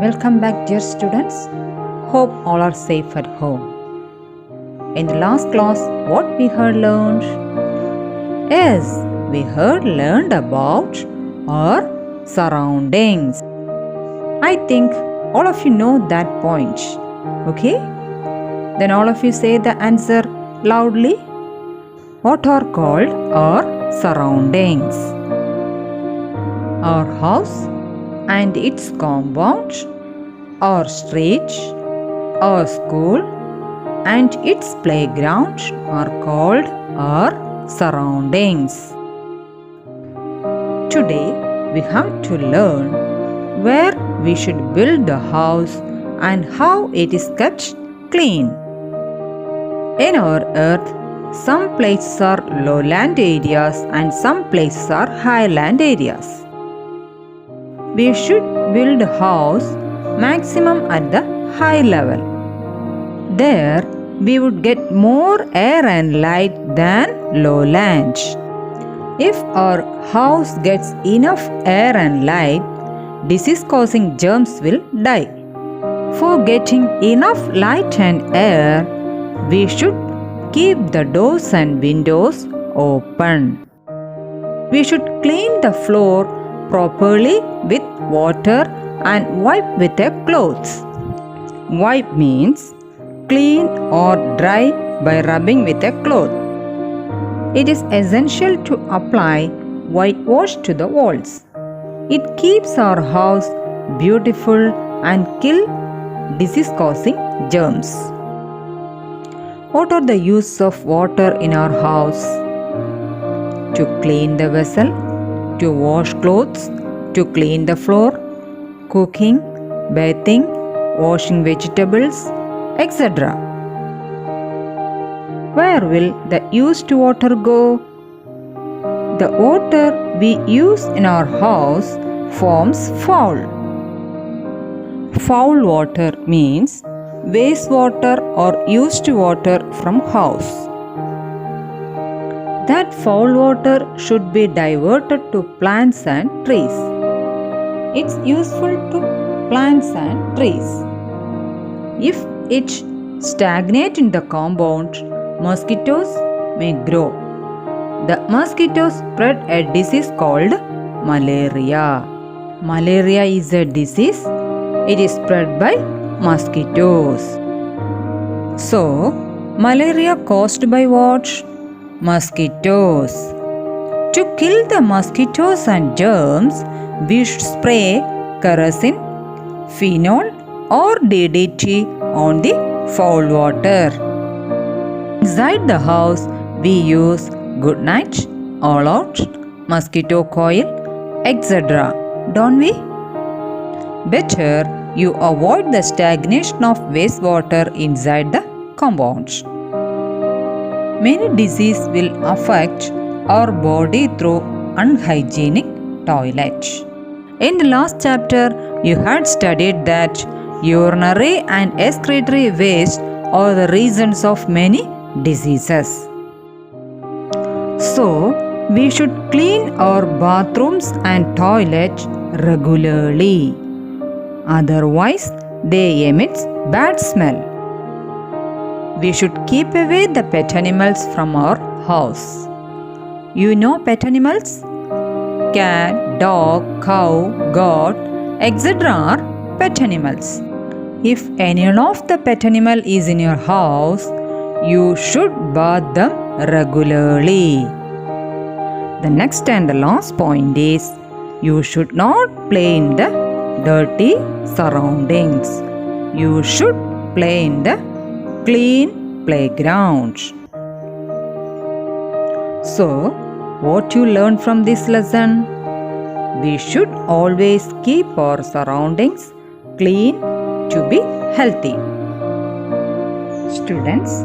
Welcome back, dear students. Hope all are safe at home. In the last class, what we heard learned? Yes, we heard learned about our surroundings. I think all of you know that point. Okay? Then all of you say the answer loudly. What are called our surroundings? Our house and its compound, our street, our school and its playground are called our surroundings. Today we have to learn where we should build the house and how it is kept clean. In our earth, some places are lowland areas and some places are highland areas. We should build a house maximum at the high level. There we would get more air and light than lowland. If our house gets enough air and light, disease-causing germs will die. For getting enough light and air, we should keep the doors and windows open. We should clean the floor properly with water and wipe with a cloth. Wipe means clean or dry by rubbing with a cloth. It is essential to apply whitewash to the walls. It keeps our house beautiful and kill disease-causing germs. What are the uses of water in our house? To clean the vessel, to wash clothes, to clean the floor, cooking, bathing, washing vegetables, etc. Where will the used water go? The water we use in our house forms foul. Foul water means wastewater or used water from house. That foul water should be diverted to plants and trees. It's useful to plants and trees. If it stagnates in the compound, mosquitoes may grow. The mosquitoes spread a disease called malaria. Malaria is a disease. It is spread by mosquitoes. So, malaria caused by what? Mosquitoes. To kill the mosquitoes and germs, we should spray kerosene, phenol or DDT on the foul water. Inside the house, we use good night, all out, mosquito coil, etc. Don't we? Better you avoid the stagnation of wastewater inside the compound. Many diseases will affect our body through unhygienic toilet. In the last chapter, you had studied that urinary and excretory waste are the reasons of many diseases. So, we should clean our bathrooms and toilets regularly. Otherwise, they emit bad smell. We should keep away the pet animals from our house. You know pet animals? Cat, dog, cow, goat, etc. are pet animals. If any of the pet animal is in your house, you should bath them regularly. The next and the last point is, you should not play in the dirty surroundings. You should play in the clean playground. So, what you learned from this lesson? We should always keep our surroundings clean to be healthy. Students,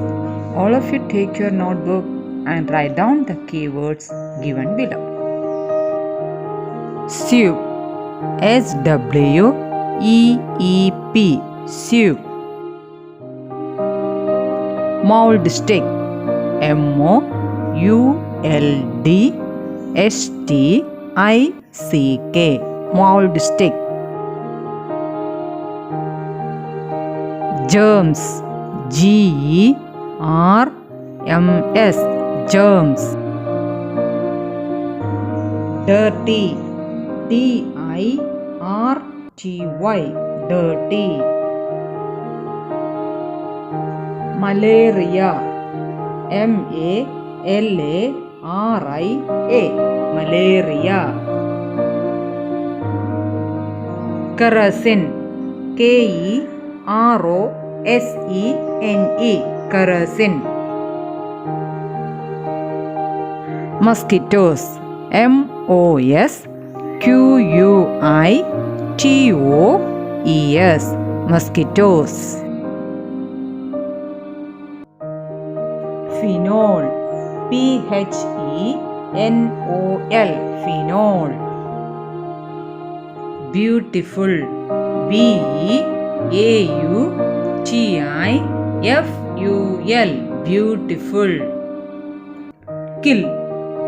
all of you take your notebook and write down the keywords given below. Sweep. SWEEP. Sweep. Mold stick. MOULDSTICK. Mold stick. germs, G-E-R-M-S, germs. Dirty, D-I-R-T-Y, dirty. Malaria, M-A-L-A-R-I-A, malaria. Kerosene, K-E-R-O-S-E-N-E, kerosene. Mosquitoes, M-O-S-Q-U-I-T-O-E-S, mosquitoes. Phenol, P-H-E-N-O-L, phenol. Beautiful, B-E-A-U-T-I-F-U-L, beautiful. Kill,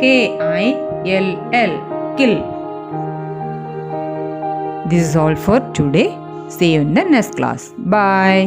K-I-L-L, kill. This is all for today. See you in the next class. Bye.